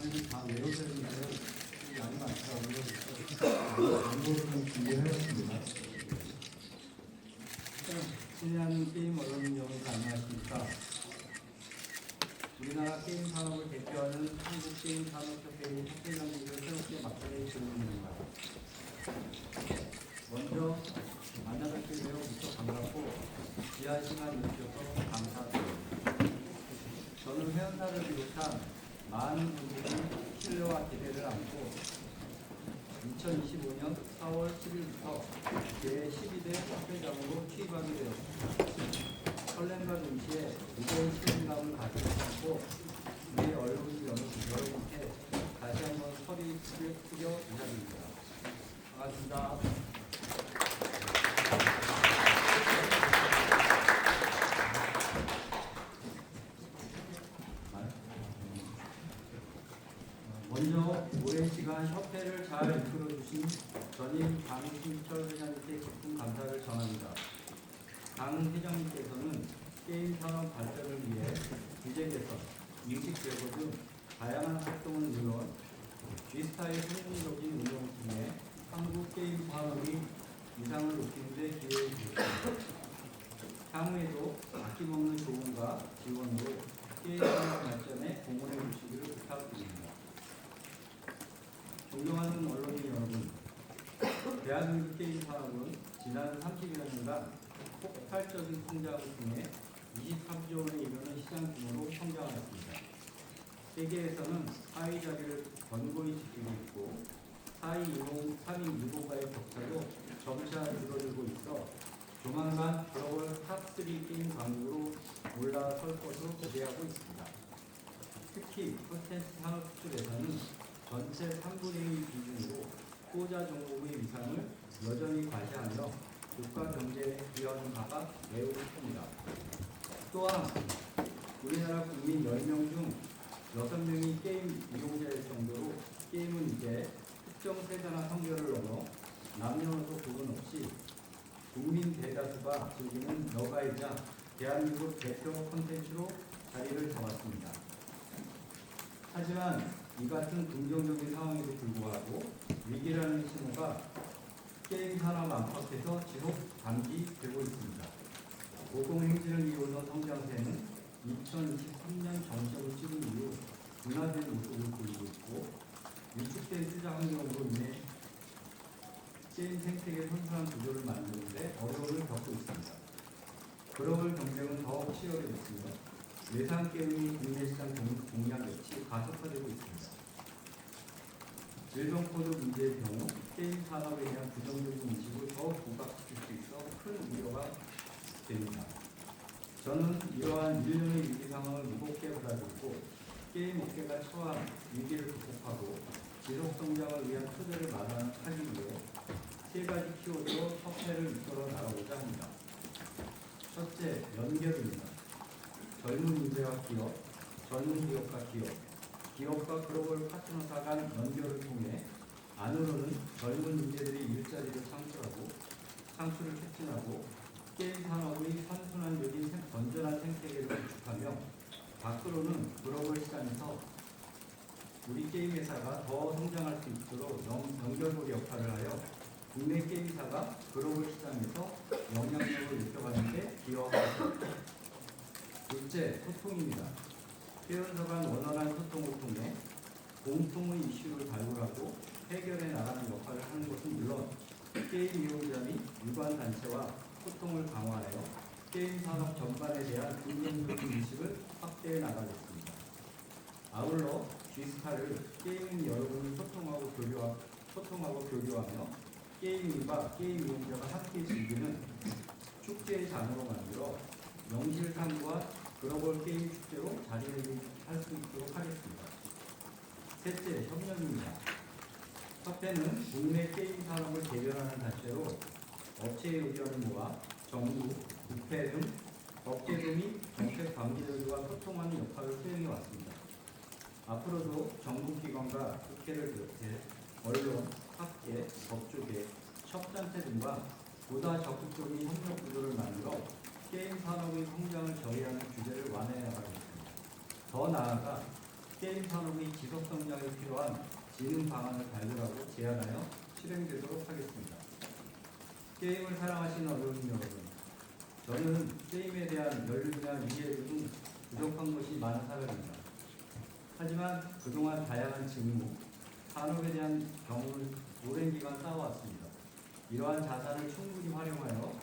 답안을 다 외우셔야 되는데요. 양이 많더라고요. 광고를 좀 준비해봤습니다. 친애하는 게임 언론 여러분 안녕하십니까. 우리나라 게임 산업을 대표하는 한국게임산업협회의 협회장님을 새롭게 맡게 되었습니다. 먼저 만나뵙게 되어 무척 반갑고 귀한 시간 내주셔서 감사드립니다. 저는 회원사를 비롯한 많은 분들이 신뢰와 기대를 안고 2025년 4월 10일부터 제12대 협회장으로 취임하게 되었습니다. 설렘과 동시에 무거운 책임감을 가지고 있고 우리 언론 여러분께 다시 한번 허리 숙여 인사드립니다. 반갑습니다. 먼저 오랜 시간 협회를 잘 이끌어주신 전임 강신철 회장님께 깊은 감사를 전합니다. 강 회장님께서는 게임 산업 발전을 위해 규제 개선, 인식 제고 등 다양한 활동은 물론 G스타의 성공적인 운영을 통해 한국 게임 산업의 위상을 높이는 데 기여해 주셨습니다. 향후에도 아낌없는 조언과 지원으로 게임 산업 발전에 공헌해 주시기를 부탁드립니다. 존경하는 언론인 여러분, 대한민국 게임 산업은 지난 30여 년간 폭발적인 성장을 통해 23조 원에 이르는 시장 규모로 성장하였습니다. 세계에서는 4위 자리를 견고히 지키고 있고 3위 유보가의 격차도 점차 줄어들고 있어 조만간 글로벌 탑3 게임 강국으로 올라설 것으로 기대하고 있습니다. 특히 콘텐츠 산업 수출에서는 전체 3분의 1 비중으로 후자 종목의 위상을 여전히 과시하며 국가 경제에 기여하는 바가 매우 큽니다. 또한 우리나라 국민 10명 중 6명이 게임 이용자일 정도로 게임은 이제 특정 세대나 성별을 넘어 남녀노소 구분 없이 국민 대다수가 즐기는 여가이자 대한민국 대표 콘텐츠로 자리를 잡았습니다. 하지만 이 같은 긍정적인 상황에도 불구하고 위기라는 신호가 게임 산업 안팎에서 지속 감지되고 있습니다. 고공행진을 이루는 성장세는 2023년 정점을 찍은 이후 둔화된 모습을 보이고 있고 위축된 시장 환경으로 인해 게임 생태계 선순환 구조를 만드는 데 어려움을 겪고 있습니다. 글로벌 경쟁은 더욱 치열해졌으며 예상 게임이 국내 시장 공략 역시 가속화되고 있습니다. 일본 코드 문제의 경우 게임 산업에 대한 부정적인 인식을 더욱 부각시킬 수 있어 큰 우려가 됩니다. 저는 이러한 일련의 위기 상황을 무겁게 받아들이고 게임 업계가 처한 위기를 극복하고 지속 성장을 위한 토대를 마련하기 위해 세 가지 키워드로 협회를 이끌어 나가고자 합니다. 첫째, 연결입니다. 젊은 인재와 기업, 젊은 기업과 기업, 기업과 글로벌 파트너사 간 연결을 통해 안으로는 젊은 인재들이 일자리를 창출을 촉진하고 게임 산업의 선순환적인 건전한 생태계를 구축하며 밖으로는 글로벌 시장에서 우리 게임 회사가 더 성장할 수 있도록 연결고리 역할을 하여 국내 게임사가 글로벌 시장에서 영향력을 높여가는 데 기여하겠습니다. 둘째, 소통입니다. 회원사 간 원활한 소통을 통해 공통의 이슈를 발굴하고 해결해 나가는 역할을 하는 것은 물론 게임 이용자 및 유관 단체와 소통을 강화하여 게임 산업 전반에 대한 긍정적인 인식을 확대해 나가겠습니다. 아울러 G스타를 게임 여러분을 소통하고 교류하며 게임인과 게임 이용자가 함께 즐기는 축제의 장으로 만들어 명실상부한 글로벌 게임 축제로 자리할 수 있도록 하겠습니다. 셋째, 협력입니다. 협회는 국내 게임 산업을 대변하는 단체로 업체의 의견을 모아 정부, 국회 등 법제도 및 정책 관계자들과 소통하는 역할을 수행해 왔습니다. 앞으로도 정부기관과 국회를 비롯해 언론, 학계, 법조계, 협단체 등과 보다 적극적인 협력 구조를 만들어 게임 산업의 성장을 저해하는 규제를 완화해 나가겠습니다. 더 나아가 게임 산업의 지속 성장에 필요한 진흥 방안을 발굴하고 제안하여 실행되도록 하겠습니다. 게임을 사랑하시는 어린이 여러분, 저는 게임에 대한 연륜이나 이해 등 부족한 것이 많은 사람입니다. 하지만 그동안 다양한 직무, 산업에 대한 경험을 오랜 기간 쌓아왔습니다. 이러한 자산을 충분히 활용하여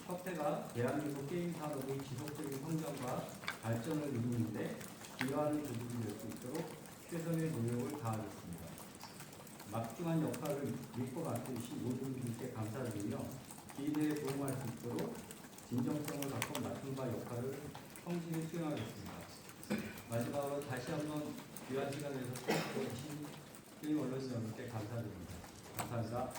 협회가 대한민국 게임 산업의 지속적인 성장과 발전을 이루는데 기여하는 조직이 될 수 있도록 최선의 노력을 다하겠습니다. 막중한 역할을 믿고 맡으신 모든 분께 감사드리며 기대에 도움할 수 있도록 진정성을 갖고 맡은 바 역할을 성실히 수행하겠습니다. 마지막으로 다시 한번 귀한 시간을 내서 참여해주신 게임 언론인 여러분께 감사드립니다. 감사합니다.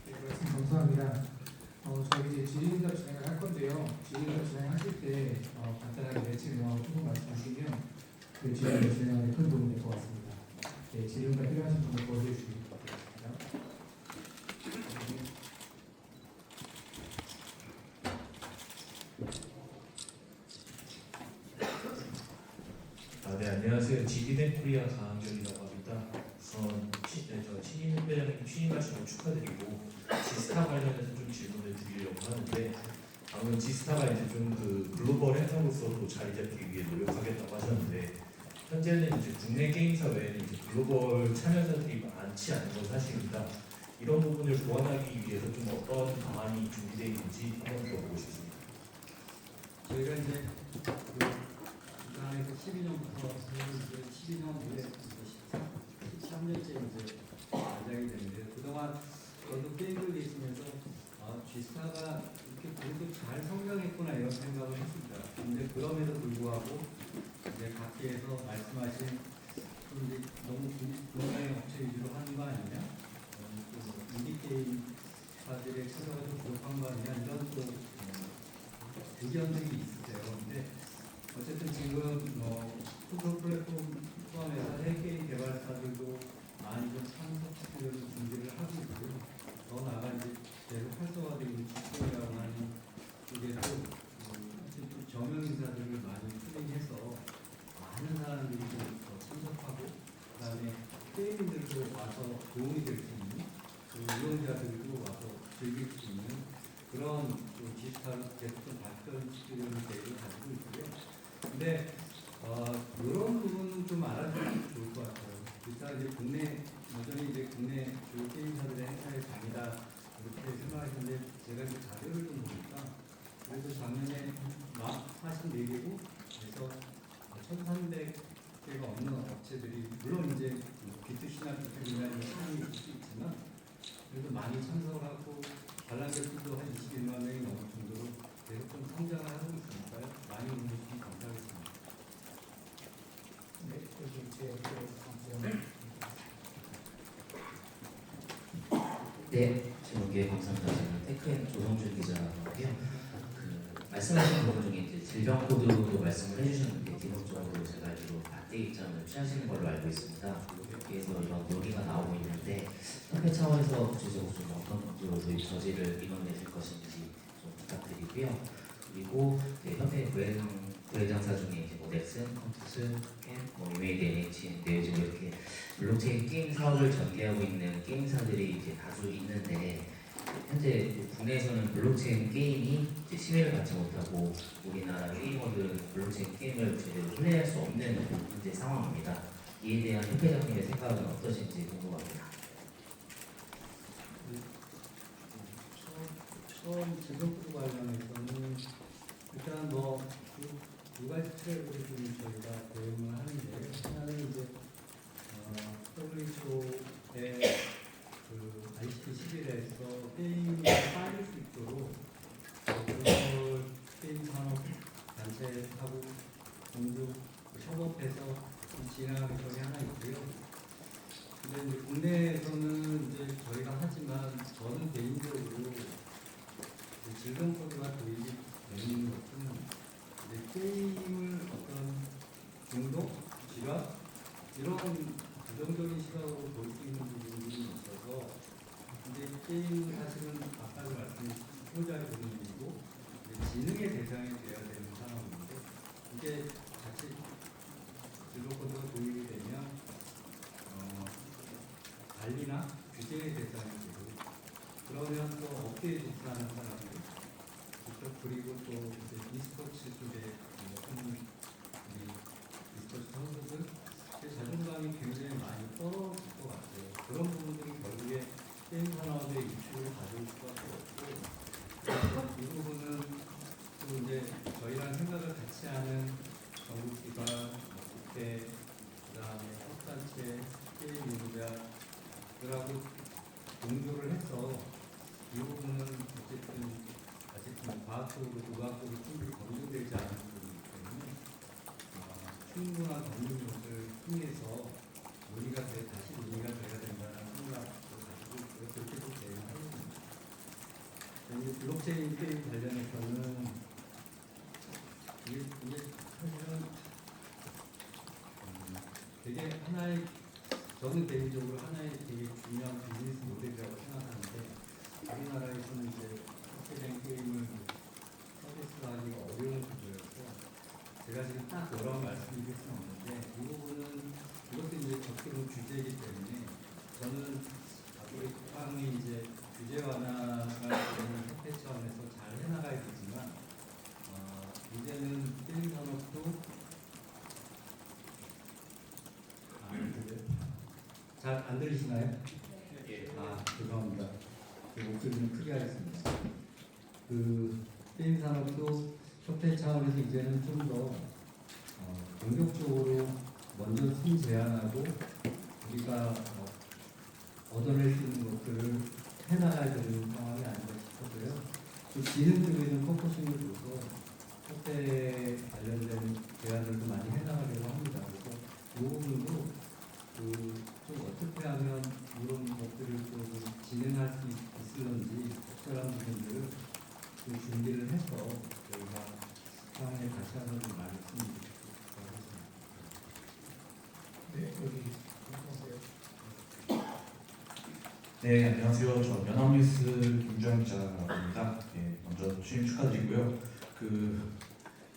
네, 말씀 감사합니다. 저희 이제 질의응답 진행을 할 건데요. 질의응답 진행하실 때 간단하게 매칭 내용하고 조금 말씀하시면 그 질의응답 진행하는 데 큰 도움이 될 것 같습니다. 네, 질의응답 필요하신 분들 보여주시기 바랍니다. 네, 안녕하세요. 지디덴 코리아 강한결이라고 합니다. 저 신임 후배장님 취임하신 거 축하드리고 지스타 관련해서 좀 질문을 드리려고 하는데 방금 지스타가 이제 좀 그 글로벌 행사로서도 자리 잡기 위해 노력하겠다고 하셨는데 현재는 이제 국내 게임사 외에는 이제 글로벌 참여자들이 많지 않은 건 사실입니다. 이런 부분을 보완하기 위해서 좀 어떤 방안이 준비되어 있는지 한번 들어보고 싶습니다. 저희가 이제 부산에서 12년부터 12년 후에 13년째 이제 안장이 되는데 그동안 저도 게임을 있으면서 G스타가 이렇게 그래도 잘 성장했구나 이런 생각을 했습니다. 근데 그럼에도 불구하고 이제 각계에서 말씀하신 이제 너무 국내 업체 위주로 하는 거 아니냐? 인디 게임사들의 참여가 좀 부족한 거 아니냐? 이런 또 의견들이 있으세요. 근데 어쨌든 지금 포털 플랫폼 포함해서 해외 게임 개발사들도 많이 좀 참석시키려는 준비를 하고 있고요. 더 나아가 이제 계속 활성화되고 있는 G게임이라고 하는 쪽에도 좀 정형 인사들을 많이 투입해서 많은 사람들이 좀 참석하고 그다음에 게임인들도 와서 도움이 될 수 있는 이용자들도 와서 즐길 수 있는 그런 디지털 계속 좀 발전시키려는 계획을 가지고 있고요. 근데 이런 부분은 좀 알아주면 좋을 것 같아요. 일단 이제 국내 여전히 이제 국내 주요 게임사들의 행사에 다니다 이렇게 생각했는데 제가 이제 자료를 좀 보니까 그래도 작년에 44개국 그래서 1,300개가 없는 업체들이 물론 이제 B2C나 B2B나 시장이 있을 수 있지만 그래도 많이 참석하고 관람객들도 한 21만 명이 넘을 정도로 계속 좀 성장을 하고 있으니까요. 많이 응해 주시면 감사하겠습니다. 네, 그리고 제 네, 질문기회 감사합니다. 저는 테크엔 조성준 기자고요. 말씀하신 부분 중에 이제 질병 코드도 말씀을 해주셨는데 기본적으로 제가 알기로 반대 입장을 취하시는 걸로 알고 있습니다. 여기에서 이런 논의가 나오고 있는데 협회 차원에서 구체적으로 좀 어떤 정도로 도입 저지를 인원내실 것인지 좀 부탁드리고요. 그리고 협회 부회장사 중에 이제 뭐 넥슨, 컴투스, 캠, 유메이드, NH, 네오지고 이렇게 블록체인 게임 사업을 전개하고 있는 게임사들이 이제 다수 있는데 현재 국내에서는 블록체인 게임이 이제 심의를 받지 못하고 우리나라 게이머들은 블록체인 게임을 제대로 플레이할 수 없는 현재 상황입니다. 이에 대한 협회장님의 생각은 어떠신지 궁금합니다. 처음 질병코드 관련해서는 일단 두 가지 트랙으로 좀 저희가 대응을 하는데 하나는 이제 WHO의 ICT 11에서 게임이 빠질 수 있도록 글로벌 게임 산업 단체하고 공동 협업해서 진행하는 점이 하나 있고요. 근데 이제 국내에서는 이제 저희가 하지만 저는 개인적으로 질병 코드가 도입이 되는 것은 이제 게임을 어떤 중독, 지각 이런 부정적인 시각으로 볼 수 있는 부분들이 있어서 이제 게임은 사실은 아까 말씀드린 효자의 부분이고 지능의 대상이 되어야 되는 이게 같이 진로코드가 도입이 되면 관리나 규제의 대상이 되고 그러면 또 업계에 종사하는 사람들 그리고 또 이제 e스포츠 쪽에 하는 e스포츠 선수들 자존감이 굉장히 많이 떨어질 것 같아요. 그런 부분들이 결국에 게임 산업의 위축을 가져올 수밖에 없고 이 부분은 또 이제 저희랑 생각을 같이 하는 정부기관, 국회, 그다음에 협단체, 게임 연구자들하고 공조를 해서 이 부분은 어쨌든 과학적으로 의학적으로 충분히 검증되지 않은 부분이기 때문에 충분한 검증 요소를 통해서 다시 논의가 돼야 된다는 생각을 가지고 있고요. 그렇게도 대응하겠습니다. 이제 블록체인 게임 관련해서는 이게 사실은 되게 하나의 저는 개인적으로 하나의 되게 중요한 비즈니스 모델이라고 생각하는데 우리나라에서는 이제 blockchain 게임을 서비스화하기가 어려운 구조여서 제가 지금 딱 여러 말씀드릴 수는 없는데 이 부분은 이것도 이제 어떻게 보면 규제이기 때문에 저는 우리 국방이 이제 규제 완화가 되는 협회 차원에서 잘 해나가야 되지만 이제는 게임 산업도 잘 안 들리시나요? 죄송합니다. 목소리 좀 크게 하겠습니다. 게임 산업도 협회 차원에서 이제는 좀 더 공격적으로 먼저 손 제한하고 우리가 얻어낼 수 있는 것들을 해나가야 되는 상황이 아닌가 싶어서요. 좀 지능 쪽에 좀 포커싱을 줘서 협회 관련된 제안들도 많이 해나가려고 합니다. 그래서 이 부분도 좀 어떻게 하면 이런 것들을 좀 진행할 수 있을런지 적절한 부분들을 좀 준비를 해서 저희가 상황에 다시 한번 좀 말씀드리고 싶습니다. 네, 여기 안녕하세요. 네, 안녕하세요. 저 연합뉴스 김주환 기자라고 합니다. 먼저 취임 축하드리고요.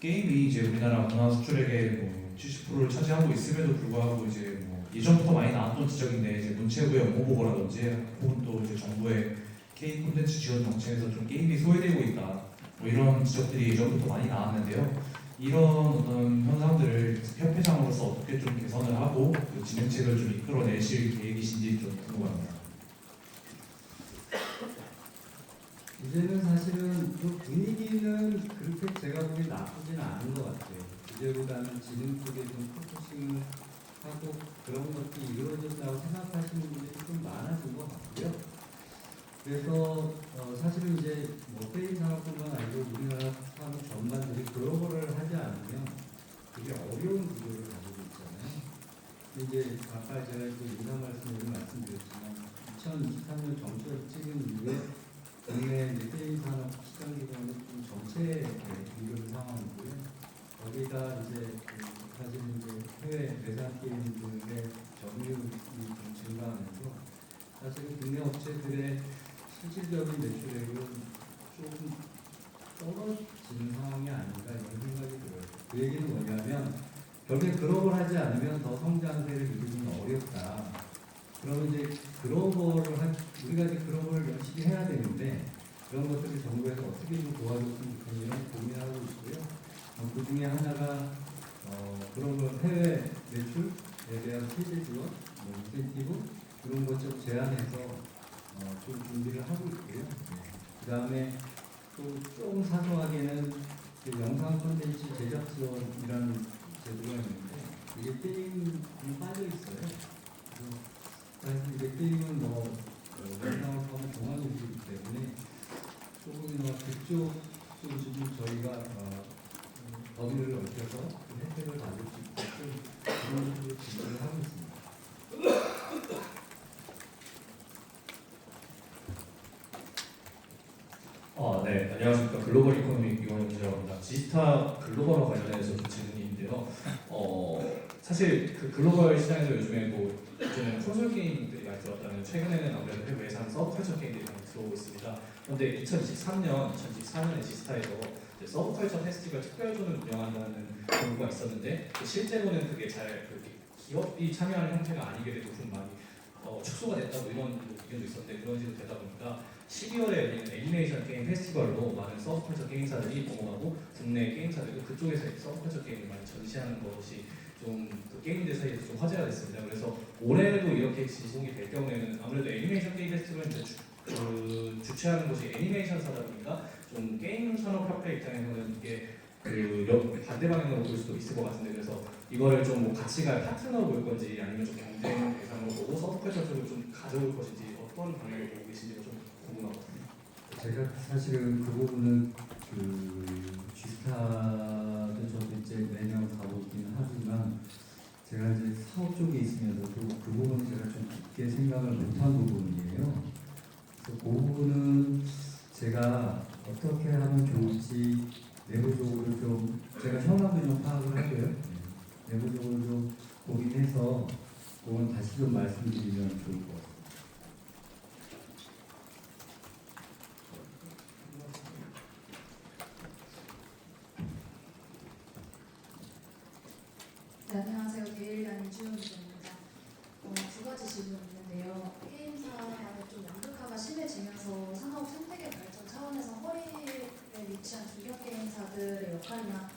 게임이 이제 우리나라 문화 수출액의 70%를 차지하고 있음에도 불구하고 이제 예전부터 많이 나왔던 지적인데 이제 문체부의 업무보고라든지 혹은 또 이제 정부의 게임 콘텐츠 지원 정책에서 좀 게임이 소외되고 있다. 이런 지적들이 예전부터 많이 나왔는데요. 이런 어떤 현상들을 협회장으로서 어떻게 좀 개선을 하고 진행책을 좀 이끌어내실 계획이신지 좀 궁금합니다. 이제는 사실은 그 분위기는 그렇게 제가 보기 나쁘지는 않은 것 같아요. 이제보다는 지능 쪽에 좀 포커싱을 하고 그런 것들이 이루어졌다고 생각하시는 분들이 좀 많아진 것 같고요. 그래서 사실은 이제 게임 산업뿐만 아니고 우리나라 산업 전반들이 글로벌을 하지 않으면 되게 어려운 구조를 가지고 있잖아요. 이제 아까 제가 인사 말씀으로 말씀드렸지만 2023년 정책을 찍은 이후에 국내 게임 산업 시장 기반의 좀 정체에 이르는 상황이고요. 거기다 이제 사실 이제 해외 대상 게임들의 점유율이 좀 증가하면서 사실 국내 업체들의 실질적인 매출액은 조금 떨어지는 상황이 아닌가 이런 생각이 들어요. 그 얘기는 뭐냐면 결국에 글로벌하지 않으면 더 성장세를 이루기는 어렵다. 그러면 이제 우리가 이제 글로벌을 열심히 해야 되는데 그런 것들을 정부에서 어떻게 좀 도와줬으면 좋겠냐는 고민하고 있고요. 그 중에 하나가 글로벌 해외 매출에 대한 세제 지원, 인센티브 이런 것 좀 제안해서 좀 준비를 하고 있고요. 그 다음에 또 조금 사소하게는 영상 콘텐츠 제작 지원이라는 제도가 있는데 이게 게임이 빠져 있어요. 사실 이제 게임은 영상을 포함한 종합예술이기 때문에 조금이나마 그쪽 좀 지금 저희가 범위를 넓혀서 혜택을 받을 수 있게끔 그런 식으로 준비를 하고 있습니다. 네, 안녕하십니까. 글로벌 이코노미 이광현 기자라고 합니다. 지스타 글로벌화 관련해서 좀 질문인데요. 사실 글로벌 시장에서 요즘에 요즘에 콘솔 게임들이 많이 들어왔다면 최근에는 아무래도 해외에서 서브컬처 게임들이 많이 들어오고 있습니다. 그런데 2024년에 지스타에서 이제 서브컬처 페스티벌 특별존을 운영한다는 경우가 있었는데 실제로는 그게 잘 기업이 참여하는 형태가 아니게 되고 좀 많이 축소가 됐다고 이런 의견도 있었는데 그런 식으로 되다 보니까 12월에 열리는 애니메이션 게임 페스티벌로 많은 서브컬처 게임사들이 넘어가고 국내 게임사들도 그쪽에서 서브컬처 게임을 많이 전시하는 것이 좀그 게임들 사이에서 좀 화제가 됐습니다. 그래서 올해도 이렇게 지속이 될 경우에는 아무래도 애니메이션 게임 페스티벌은 이제 주최하는 곳이 애니메이션사다 보니까 좀 게임 산업협회 입장에서는 이게 반대 방향으로 볼 수도 있을 것 같은데 그래서 이거를 좀 뭐 같이 갈 파트너로 볼 건지 아니면 좀 경쟁 대상으로 보고 서브컬처 쪽을 좀 가져올 것인지 어떤 방향을 보고 계신지가 좀 궁금하거든요. 제가 사실은 그 부분은 G스타도 저도 이제 매년 가고 있긴 하지만 제가 이제 사업 쪽에 있으면서도 그 부분은 제가 좀 깊게 생각을 못한 부분이에요. 그래서 그 부분은 제가 어떻게 하면 좋을지 내부적으로 좀 제가 현황도 좀 파악을 하고요. 내부적으로 좀 고민해서 그건 다시 좀 말씀드리면 좋을 것 같아요. 네, 안녕하세요. 게일단 이주영 기자입니다. 두 가지 질문 있는데요. 게임사의 좀 양극화가 심해지면서 산업 생태계 발전 차원에서 허리에 위치한 중견 게임사들의 역할이나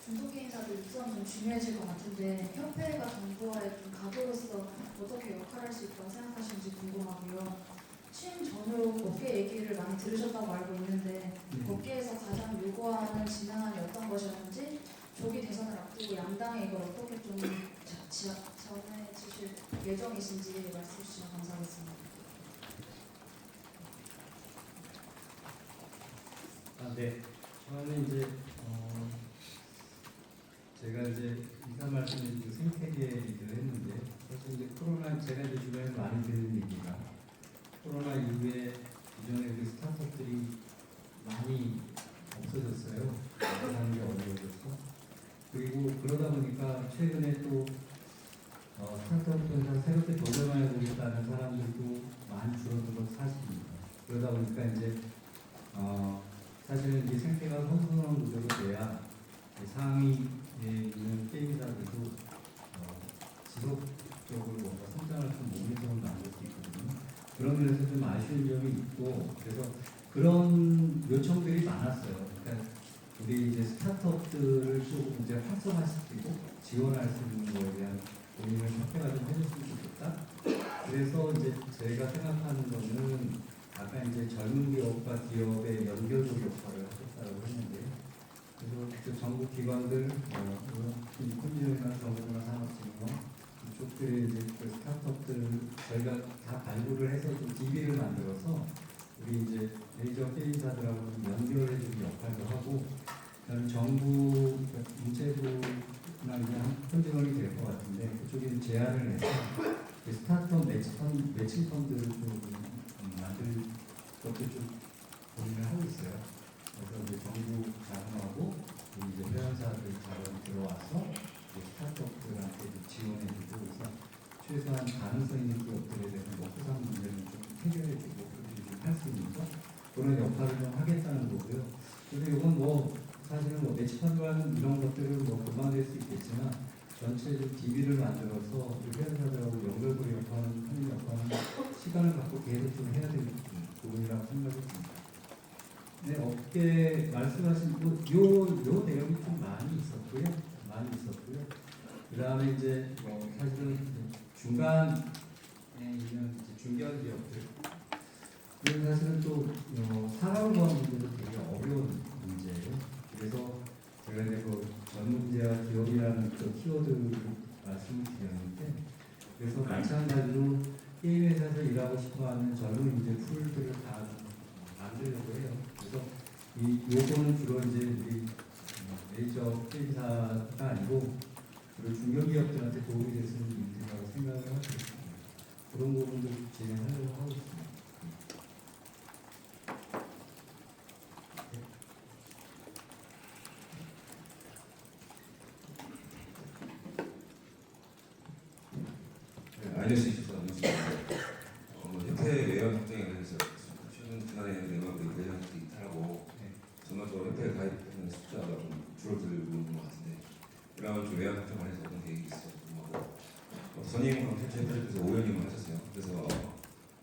중소 게임사들 육성이 좀 중요해질 것 같은데 협회가 정부와의 좀 가도로서 어떻게 역할할 수 있다고 생각하시는지 궁금하고요. 취임 전후 업계 얘기를 많이 들으셨다고 알고 있는데 업계에서 가장 요구하는 진앙안이 어떤 것이었는지 조기 대선을 앞두고 양당에 이걸 어떻게 좀 전해주실 예정이신지 말씀해 주시면 감사하겠습니다. 네. 저는 이제 제가 이제 인사 말씀드린 생태계 얘기를 했는데 사실 이제 코로나 제가 이제 주변에 많이 듣는 얘기가 코로나 이후에 기존의 그 스타트업들이 많이 없어졌어요. 하는 게 어려워져서 그리고 그러다 보니까 최근에 또 스타트업에서 새롭게 도전해 보겠다는 사람들도 많이 줄어든 건 사실입니다. 그러다 보니까 이제 사실은 이 생태가 선순환 구조로 돼야 상위에 있는 게임사들도 지속적으로 뭔가 성장을 좀 모멘텀을 만들 수 있거든요. 그런 면에서 좀 아쉬운 점이 있고 그래서 그런 요청들이 많았어요. 그러니까 우리 이제 스타트업들을 조금 이제 활성화시키고 지원할 수 있는 거에 대한 고민을 협회가 좀 해줬으면 좋겠다. 그래서 이제 제가 생각하는 거는 아까 이제 젊은 기업과 기업의 연결적 역할을 하겠다고 했는데 그래서 그 정부 기관들, 군지회나 정부나 산업진흥원 이쪽들의 이제 그 스타트업들 저희가 다 발굴을 해서 좀 DB를 만들어서 우리 이제 메이저 게임사들하고 좀 연결해주는 역할도 하고 그다음에 정부 문체부나 그냥 펀딩이 될 것 같은데 그쪽에 제안을 해서 스타트업 매칭 펀드를 좀 만들 것도 좀 고민을 하고 있어요. 그래서 이제 정부 자금하고 이제 회원사들 자금이 들어와서 스타트업들한테 지원해주고 그래서 최소한 가능성 있는 기업들에 대해서 먹고산 문제를 좀 해결해주고 할 수 있는 거 그런 역할을 좀 하겠다는 거고요. 그래서 이건 뭐 사실은 뭐 매치펀드라는 이런 것들은 뭐 금방 될 수 있겠지만 전체적으로 DB를 만들어서 회사들하고 연결고리 하는 역할은 시간을 갖고 계속 좀 해야 되는 부분이라고 생각이 듭니다. 네, 업계 말씀하신 요 내용이 좀 많이 있었고요. 그 다음에 이제 뭐 사실은 중간에 있는 중견 기업들 그리고 사실은 또 산업을 구하는 문제도 되게 어려운 문제예요. 그래서 제가 이제 그 전문제와 기업이라는 그 키워드를 말씀을 드렸는데 그래서 마찬가지로 게임 회사에서 일하고 싶어하는 젊은 이제 풀들을 다 만들려고 해요. 그래서 요거는 주로 이제 우리 메이저 게임사가 아니고 주로 중견기업들한테 도움이 될 수 있는 일이라고 생각을 하고 있습니다. 그런 부분도 진행하려고 하고 있습니다. 알릴 수 있어서 감사합니다. 협회 외연 확정에 관해서 최근 기간에 내가 외연 이탈하고 전반적으로 협회에 가입하는 그런 좀 외연 활동을 해서 어떤 계획이 있어요. 선임은 실제 프로젝트에서 5연임을 하셨어요. 그래서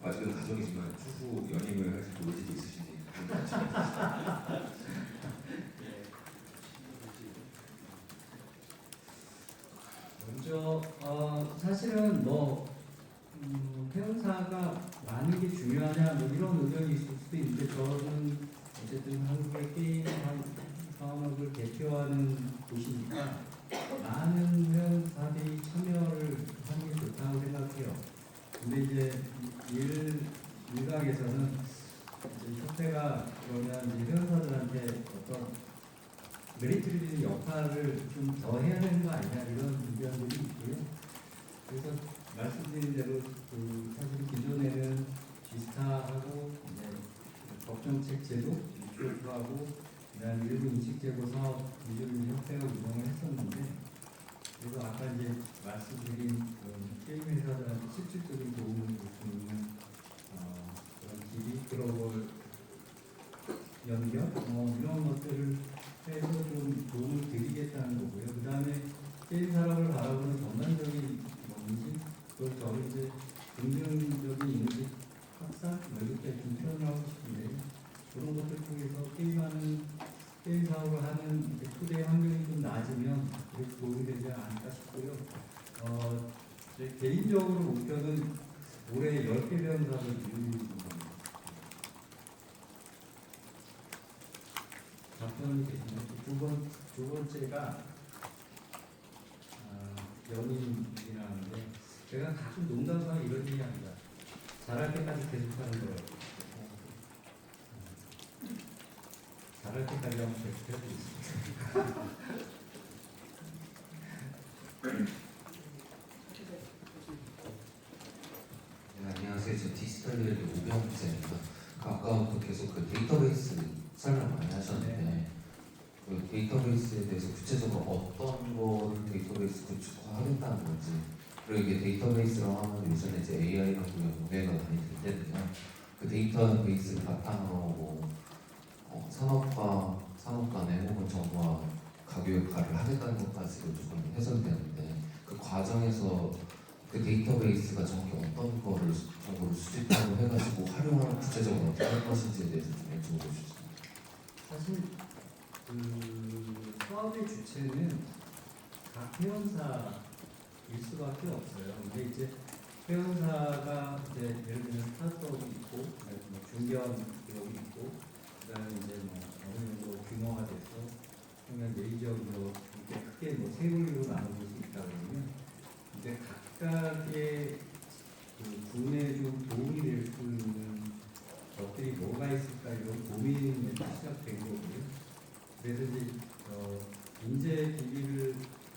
아직은 가족이지만 추후 연임을 하실 의지도 있으신지 궁금합니다. 먼저 사실은 회원사가 많은 게 중요하냐 이런 의견이 있을 수도 있는데 저는 어쨌든 한국의 게임 산업을 대표하는 곳이니까 많은 회원사들이 참여를 하는 게 좋다고 생각해요. 근데 이제 일각에서는 이제 협회가 그러면 이제 회원사들한테 어떤 메리트를 주는 역할을 좀 더 해야 되는 거 아니냐 이런 의견들이 있고요. 그래서 말씀드린 대로 사실 기존에는 비슷하고 이제 법정책 제도 교육하고 그다음 일부 인식제고 사업 위주로 협회가 운영을 했었는데 그래서 아까 이제 말씀드린 게임 회사들한테 실질적인 도움을 줄 수 있는 그런 기기 글로벌 연결 이런 것들을 해서 좀 도움을 드리겠다는 거고요. 그 다음에 게임 산업을 바라보는 전반적인 인식, 또 저를 이제 긍정적인 인식 확산, 이렇게 좀 표현을 하고 싶은데 그런 것들 통해서 게임 사업을 하는 토대 환경이 좀 낮으면 그렇게 도움이 되지 않을까 싶고요. 제 개인적으로 목표는 올해 10개 회원사를 이루는 답변이 되시나요? 두 번째가 연인이라는데 제가 가끔 농담삼아 이런 얘기 합니다. 잘할 때까지 계속하는 거예요. 잘할 때까지 한번 계속해보겠습니다. 네, 안녕하세요. 저 디지털리얼의 오병재입니다. 아까부터 계속 그 데이터베이스 설명 많이 하셨는데 그 데이터베이스에 대해서 구체적으로 어떤 거를 데이터베이스 구축화하겠다는 건지 그리고 이게 데이터베이스라고 하면 요즘에 이제 AI라고 용어가 많이 될 텐데요. 그 데이터베이스를 바탕으로 산업 간에 혹은 정부와 가교육화를 하겠다는 것까지도 조금 해석되는데 그 과정에서 그 데이터베이스가 정확히 어떤 거를 정보를 수집하고 해가지고 활용을 구체적으로 어떻게 할 것인지에 대해서 좀 여쭤보고 싶습니다. 사실 그 사업의 주체는 각 회원사일 수밖에 없어요. 근데 이제 회원사가 이제 예를 들면 스타트업이 있고, 뭐 중견 기업이 있고, 그다음에 이제 뭐 어느 정도 규모가 돼서 그냥 메이저 기업 이렇게 크게 뭐 세 분류로 나눈 것이 있다 그러면 이제 각각의 그 분에 좀 도움이 될 수 있는 것들이 뭐가 있을까 이런 고민이 시작된 거고요. 그래서 이제 인재 DB를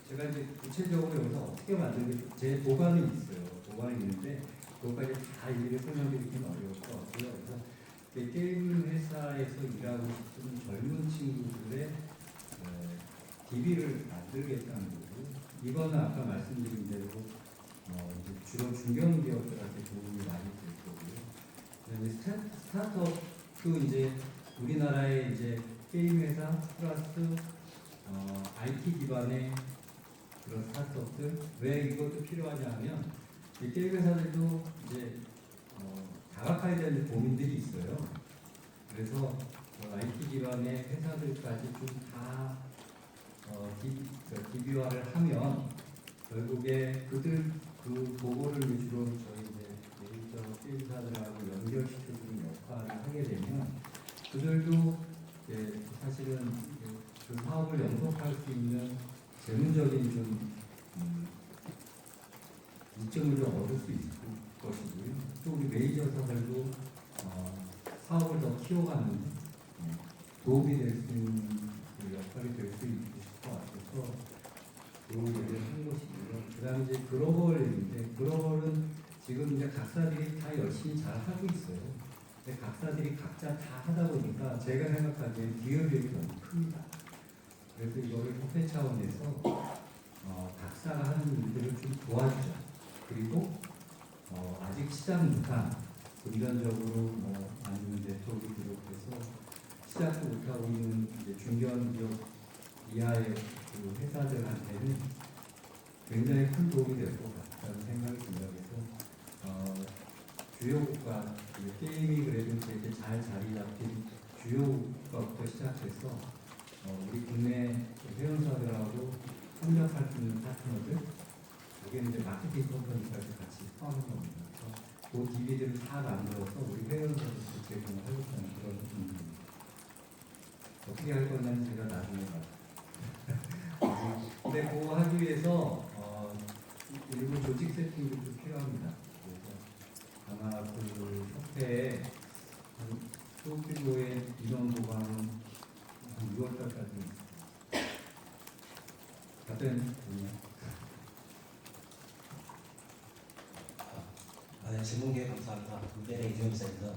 제가 이제 구체적으로 여기서 어떻게 만드는지 제 도관이 있어요. 도관이 있는데 그것까지 다 일일이 설명드리기는 어려울 것 같고요. 그래서 게임 회사에서 일하고 싶은 젊은 친구들의 DB를 만들겠다는 거고요. 이거는 아까 말씀드린 대로 이제 주로 중견기업들한테 도움이 많이 될 거고요. 그다음에 스타트업도 이제 우리나라의 이제 게임 회사 플러스 IT 기반의 그런 스타트업들 왜 이것도 필요하냐면 이 게임 회사들도 이제 다각화에 대한 고민들이 있어요. 그래서 IT 기반의 회사들까지 좀 다 DB화를 하면 결국에 그들 그 보고를 위주로 저희 이제 메이저 게임사들하고 연결시켜주는 역할을 하게 되면 그들도 사실은 그 사업을 연속할 수 있는 재무적인 좀 이점을 좀 얻을 수 있을 것이고요. 또 우리 메이저 사들도 사업을 더 키워가는 도움이 될 수 있는 그 역할이 될 수 있을 것 같아서 그 얘기를 한 것이고요. 그 다음에 이제 글로벌인데 글로벌은 지금 이제 각사들이 다 열심히 잘 하고 있어요. 근데 각사들이 각자 다 하다 보니까 제가 생각하기엔 기업력이 너무 큽니다. 그래서 이거를 협회 차원에서 각사가 하는 일들을 좀 도와주자. 그리고 아직 시작 못한 금전적으로 아니면 네트워크를 비롯해서 시작도 못하고 있는 이제 중견 기업이 이하의 그 회사들한테는 굉장히 큰 도움이 될 것 같다는 생각이 듭니다. 그래서 주요국가 게임이 그래도 되게 잘 자리 잡힌 주요국가부터 시작해서 우리 국내 회원사들하고 협력할 수 있는 파트너들, 그게 이제 마케팅 컴퍼니까지 같이 포함한 겁니다. 그래서 그 DB들을 다 만들어서 우리 회원사들 제공을 하겠다는 그런 어떻게 할 거냐는 제가 나중에 봐요. 근데 그거 하기 위해서 일부 조직 세팅도 좀 필요합니다. 그래서 아마 그 협회에 소규모의 인원 보강은 6월달까지 답변 네, 질문 기회 감사합니다. 국내의 이주영 기자입니다.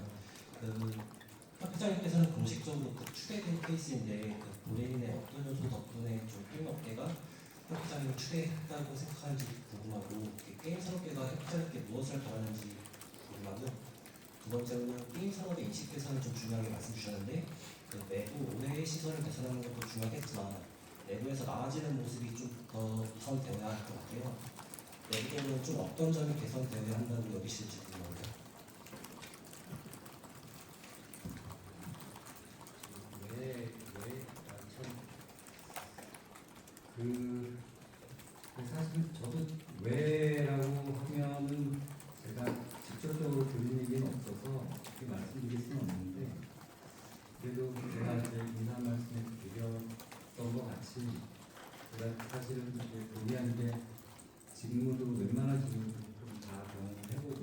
협회장님께서는 공식적으로 추대된 케이스인데 본인의 어떤 요소 덕분에 좀 게임업계가 협회장님을 추대했다고 생각하는지 궁금하고, 게임 산업계가 협회장님께 무엇을 바라는지 궁금하고, 두 번째로는 게임 산업의 인식 개선을 좀 중요하게 말씀 주셨는데 내부 올해의 시설을 개선하는 것도 중요하겠지만 내부에서 나아지는 모습이 좀 더 개선되어야 할 것 같아요. 내부적으로 좀 어떤 점이 개선되어야 한다고 여기실지 궁금합니다. 사실 저도 왜라고 하면은 제가 직접적으로 들은 얘기는 없어서 그렇게 말씀드릴 수는 없는데, 그래도 제가 이제 인사 말씀에 드렸던 것 같이 제가 사실은 이제 본의아니게 직무도 웬만한 직무도 좀 다 경험해보고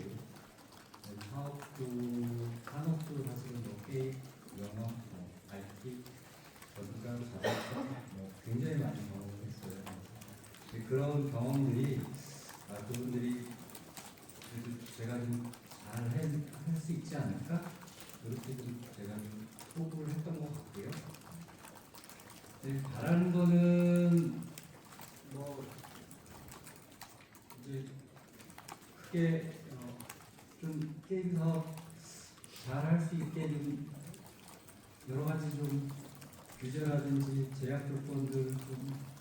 산업도 사실은 게임, 영업, IT, 전문가, 자동차 굉장히 많이 경험했어요. 그런 경험들이 그분들이 제가 좀 잘 할 수 있지 않을까? 그렇게 좀 제가 좀 호흡을 했던 것 같고요. 바라는 거는 이제 크게 좀 게임 사업 잘 할 수 있게 좀 여러 가지 좀 규제라든지 제약 조건들 좀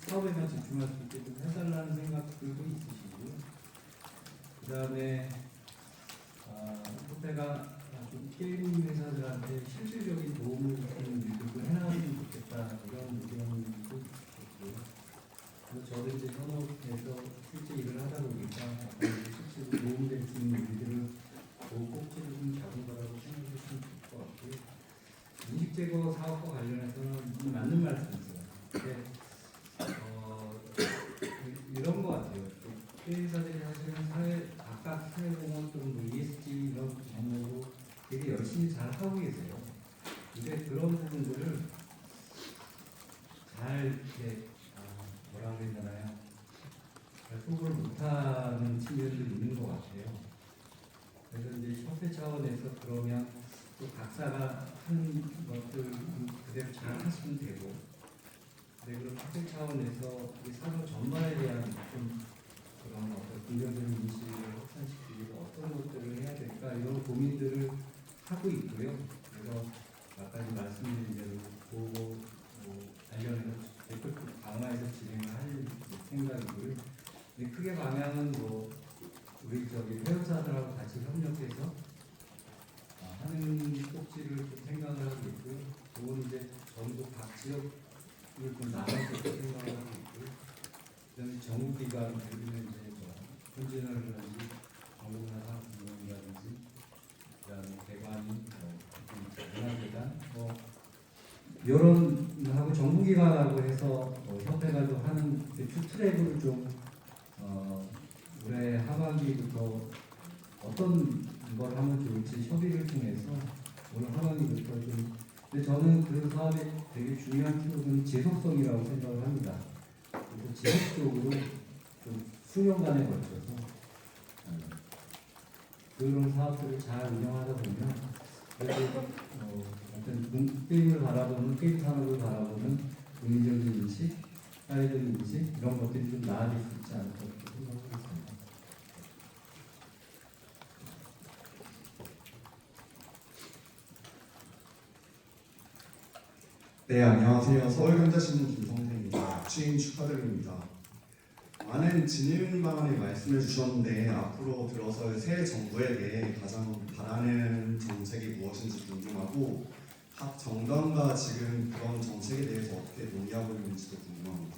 사업에만 집중할 수 있게 좀 해달라는 생각들도 있으시고요. 그 다음에 협회가 좀 게임 회사들한테 실질적인 도움을 주는 일들도 해나가면 좋겠다, 이런 의견도 있었고요. 그래서 저도 이제 현업에서 실제 일을 하다 보니까 실제로 도움될 수 있는 일들을 꼭지를 좀 잡은 거라고 생각해 주시면 좋을 것 같고요. 인식 제거 사업과 관련해서는 맞는 말씀이세요. 근데 이런 것 같아요. 회사들이 사실은 각각 사회공헌 또는 ESG 이런 경우로 되게 열심히 잘 하고 계세요. 근데 그런 부분들을 잘 이렇게 뭐라 그래야 되나요? 잘 소구를 못하는 측면도 있는 것 같아요. 그래서 이제 협회 차원에서 그러면 또 각사가 하는 것들 그대로 잘 하시면 되고, 네, 그럼 학생 차원에서 이 산업 전반에 대한 좀 그런 어떤 긍정적인 인식을 확산시키기 위해서 어떤 것들을 해야 될까, 이런 고민들을 하고 있고요. 그래서 아까 말씀드린 대로 보고 관련해서 적극 강화해서 진행을 할 생각이고요. 근데 크게 방향은 우리 회원사들하고 같이 협력해서 하는 꼭지를 좀 생각을 하고 있고요. 그건 이제 전부 각 지역을 좀 나눠서 생각을 하고 있고요. 그다음에 정부기관, 여기는 이제 현진화라든지 정부문화사업기관이라든지, 그다음에 대관이, 문화재단, 이런 하고 정부기관하고 해서 협회가 좀 하는 투 트랙으로 좀 올해 하반기부터 어떤 걸 하면 좋을지 협의를 통해서 오늘 하반기부터 좀, 근데 저는 그 사업의 되게 중요한 키워드는 지속성이라고 생각을 합니다. 그래서 지속적으로 좀 수년간에 걸쳐서 그런 사업들을 잘 운영하다 보면 그래도 어떤 게임을 바라보는, 게임 산업을 바라보는 국민적인 인식, 사회적인 인식, 이런 것들이 좀 나아질 수 있지 않을까 생각하고 있습니다. 네, 안녕하세요. 서울경제신문 김성 취임 축하드립니다. 많은 진입 방안을 말씀해 주셨는데 앞으로 들어서 새 정부에게 가장 바라는 정책이 무엇인지 궁금하고 각 정당과 지금 그런 정책에 대해서 어떻게 논의하고 있는지도 궁금합니다.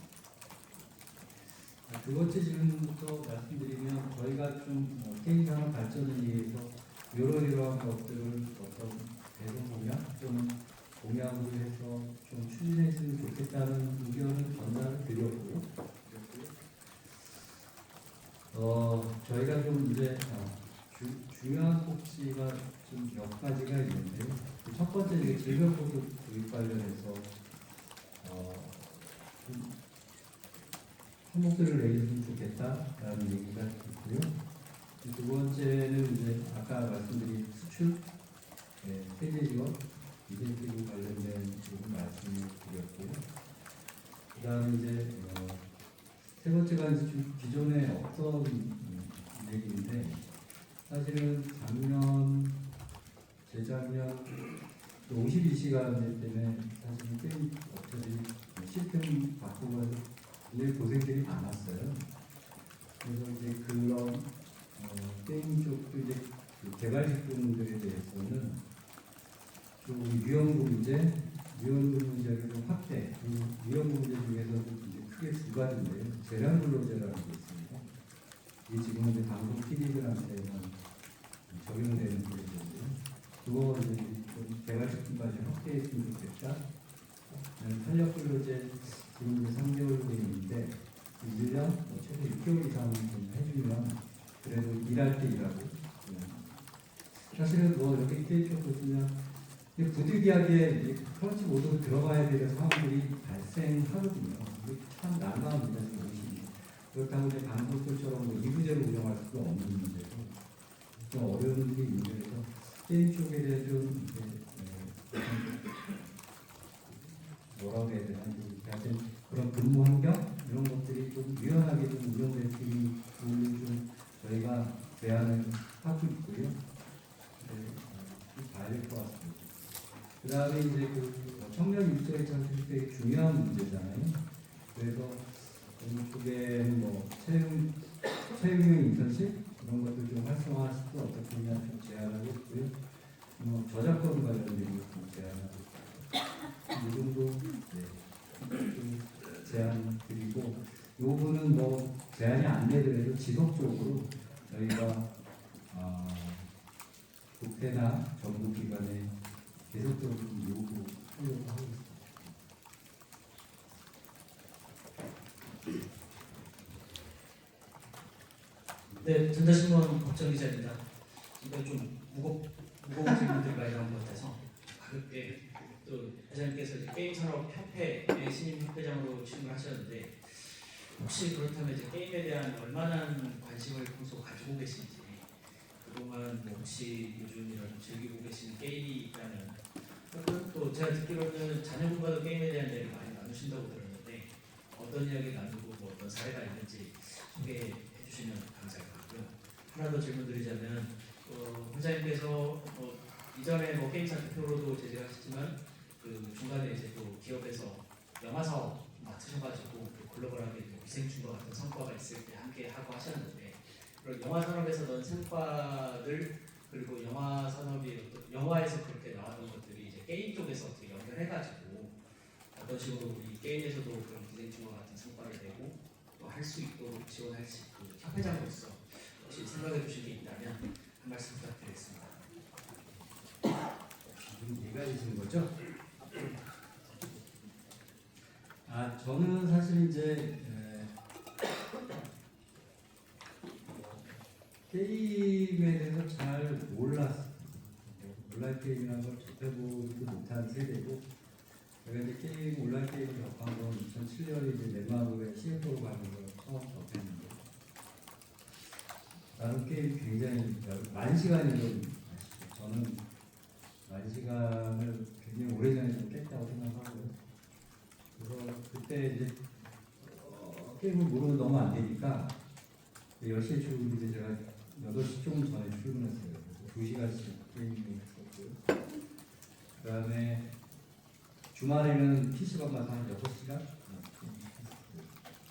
두 번째 질문부터 말씀드리면 저희가 좀 게임 산업 발전을 위해서 이러한 것들을 어떤 대선 공약 또는 공약으로 해서 좀 추진했으면 좋겠다는 의견을 전달을 드렸고요. 저희가 좀 이제 중요한 꼭지가 좀 몇 가지가 있는데요. 첫 번째 이게 질병보도 도입 관련해서 좀 항목들을 내줬으면 좋겠다라는 얘기가 있고요. 두 번째는 이제 아까 말씀드린 수출, 세제 지원, 인센티브 관련된 부분 말씀을 드렸고요. 그 다음에 이제 세 번째가 이제 좀 기존에 없던 얘기인데 사실은 작년, 재작년 52시간 때문에 사실은 게임 업체들이 시스템 바꾸고 해서 굉장히 고생들이 많았어요. 그래서 이제 그런 게임 쪽도 이제 그 개발 제품들에 대해서는 좀 위험부 문제를 좀 확대. 그 위험부 문제 중에서도 이제 크게 두 가지인데요. 재량 근로제라는 게 있습니다. 이게 지금 이제 방송 PD들한테만 적용되는 부분인데요. 그거 이제 좀 개발 제품까지 확대했으면 좋겠다. 탄력 근로제 지금 이제 3개월 되는데 1년 최소 6개월 이상 좀 해주면 그래도 일할 때 일하고 사실은 뭐 이렇게 게임 보시면 부득이하게 크런치 모드로 들어가야 되는 상황들이 발생하거든요. 이게 참 난감합니다. 그렇다고 이제 방송들처럼 뭐 이부제로 운영할 수도 없는 문제고 좀 어려운 게 있는데서 게임 쪽에 대해 좀 뭐라고 해야 되나 하여튼 그런 근무 환경 이런 것들이 좀 유연하게 좀 운영될 수 있는 부분을 좀 저희가 제안을 하고 있고요. 좀 봐야 될 것 같습니다. 그 다음에 이제 그 청년 일자리 창출 되게 중요한 문제잖아요. 그래서 이쪽에는 뭐 채용형 인턴십 이런 것들 좀 활성화할 수 어떻게냐 좀 제안하고 있고요. 뭐 저작권 관련된 것도 제안하고 있고 이 정도 좀 제안 드리고 이 부분은 뭐 제안이 안 되더라도 지속적으로 저희가 국회나 정부 기관에 계속적으로 요구하려고 하고 있습니다. 네, 전자신문 박정 기자입니다. 이건 좀 무거운 질문들이 많이 나온 것 같아서 가볍게 또 회장님께서 게임 산업 협회의 신임 협회장으로 취임을 하셨는데 혹시 그렇다면 이제 게임에 대한 얼마나 관심을 평소 가지고 계신지 그동안 뭐 혹시 요즘 이런 즐기고 계신 게임이 있다면 또 제가 듣기로는 자녀분과도 게임에 대한 이야기 많이 나누신다고 들었는데 어떤 이야기 나누고 뭐 어떤 사례가 있는지 소개해 주시면 감사할 것 같고요. 하나 더 질문 드리자면 회장님께서 이전에 뭐 게임사 대표로도 재직을 하셨지만 그 중간에 이제 또 기업에서 영화 사업 맡으셔가지고 글로벌하게 기생충과 같은 성과가 있을 때 함께 하고 하셨는데 그런 영화 산업에서 넣은 성과들 그리고 영화 산업이 영화에서 그렇게 나왔던 것들이 이제 게임 쪽에서 어떻게 연결해가지고 어떤 식으로 우리 게임에서도 그런 기생충과 같은 성과를 내고 또 할 수 있도록 지원할 수 있고 협회장으로서 혹시 생각해 주신 게 있다면 한 말씀 부탁드리겠습니다. 네 가지신 거죠? 저는 사실 이제 게임에 대해서 잘 몰랐어요. 온라인 게임이라는 걸 접해보지도 못한 세대고 제가 이제 게임 온라인 게임을 접한 건 2007년에 이제 넷마블의 CF로 가는 걸 처음 접했는데 나는 게임 굉장히 만 시간이 좀 아시죠? 저는 만 시간을 굉장히 오래전에 좀 깼다고 생각하고요. 그래서 그때 이제 게임을 모르면 너무 안 되니까 10시에 출근인데 제가 8시 조금 전에 출근했어요. 그래서 2시간씩 게임을 했었고요. 그 다음에 주말에는 PC방 가서 한 6시간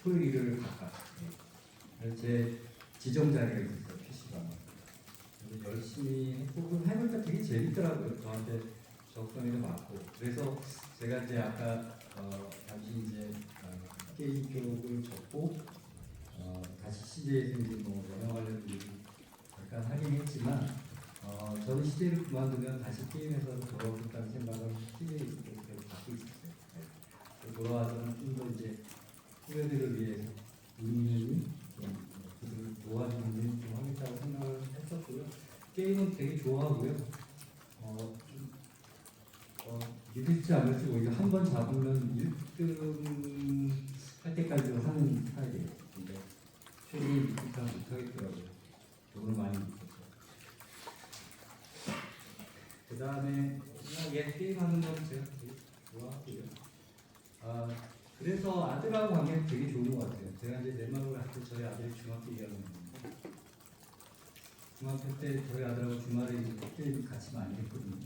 토요일을 각각 그래서 제 지정 자리가 있었어요. PC방. 그래서 열심히 했고 해보니까 되게 재밌더라고요. 저한테 적성에도 맞고. 그래서 제가 이제 아까 잠시 이제 게임 쪽을 접고 다시 CJ에서 이제 뭐 영화 관련 일을 잠깐 하긴 했지만 저는 CJ를 그만두면 다시 게임에서 돌아오겠다는 생각을 CJ에서 계속 갖고 있었어요. 네. 돌아와서는 좀 더 이제 후배들을 위해서 운영이 그들을 도와주는 일 좀 하겠다고 생각을 했었고요. 게임은 되게 좋아하고요. 믿을지 안 믿을지 오히려 한 번 잡으면 1등 할 때까지 하는 스타일이에요. 근데 최근에 믿기가 못하겠더라고요. 돈을 많이 믿어서. 그 다음에 그냥 얘 게임하는 건 제가 되게 좋아하고요. 그래서 아들하고 관계는 되게 좋은 것 같아요. 제가 이제 넷마블 할 때 저희 아들이 중학교 2학년인데 중학교 때 저희 아들하고 주말에 이제 게임 같이 많이 했거든요.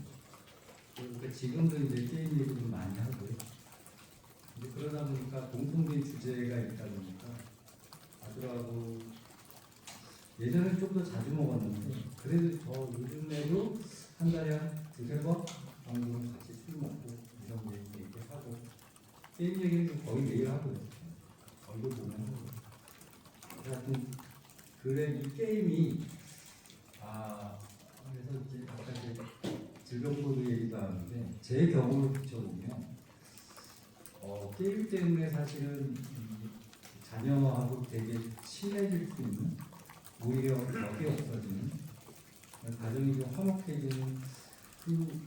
그러니까 지금도 이제 게임 얘기를 많이 하고요. 이제 그러다 보니까 공통된 주제가 있다 보니까 아들하고 예전에 좀 더 자주 먹었는데 그래도 더 요즘에도 한 달에 한 2-3번 정도는 같이 술 먹고 이런 얘기하고 게임 얘기는 거의 매일 하고요. 얼굴 보면 하고. 하여튼 그래 이 게임이 그래서 이제 아까 이제 질병보도 얘기도 하는데 제 경우를 비춰보면 게임 때문에 사실은 자녀하고 되게 친해질 수 있는 오히려 벽이 없어지는 가정이 좀 화목해지는 그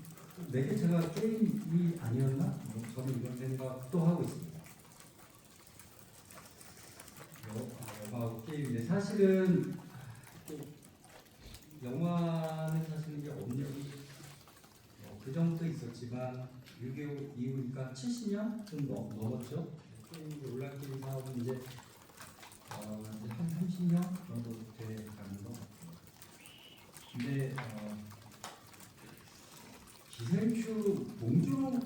매개체가 게임이 아니었나? 저는 이런 생각도 하고 있습니다. 영화하고 게임인데 사실은 영화는 사실 이제 업력이 그 정도 있었지만 6.25 이후니까 70년 좀 넘었죠. 게임 온라인 게임 사업은 이제 한 30년 정도 돼 가는 것 같아요. 근데 기생충 봉준호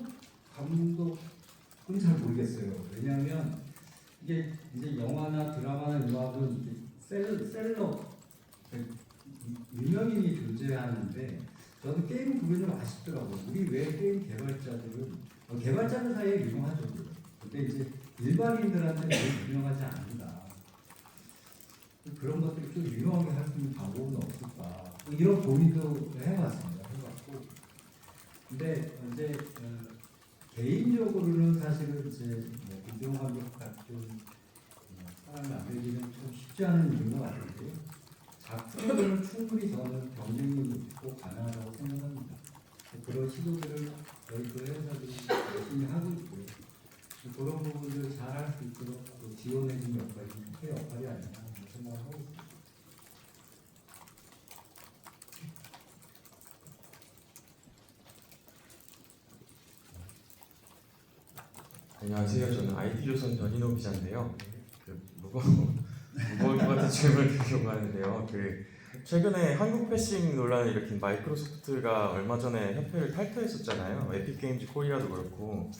감독은 잘 모르겠어요. 왜냐하면 이게 이제 영화나 드라마나 음악은 이게 셀러 유명인이 존재하는데 저는 게임 그게 좀 아쉽더라고요. 우리 왜 게임 개발자들은 개발자들 사이에 유명하죠. 근데 이제 일반인들한테 왜 유명하지 않는다. 그런 것들을 좀 유명하게 할 수 있는 방법은 없을까. 이런 고민도 해봤습니다. 해봤고. 근데 이제 개인적으로는 사실은 이제 김정은 감독 같은 사람을 만들기는 좀 쉽지 않은 일인 것 같은데요. 작품들은 충분히 저는 경쟁력이 있고 가능하다고 생각합니다. 그런 시도들을 저희 그 회사들이 열심히 하고 있고요. 그런 부분들을 잘 할 수 있도록 또 지원해주는 역할이 제 역할이 아니라 생각을 하고 있습니다. 안녕하세요. 저는 IT조선 변인호 기자인데요. 무거울 것 같은 질문을 드리려고 하는데요. 최근에 한국 패싱 논란을 일으킨 마이크로소프트가 얼마 전에 협회를 탈퇴했었잖아요. 에픽게임즈 코리아도 그렇고.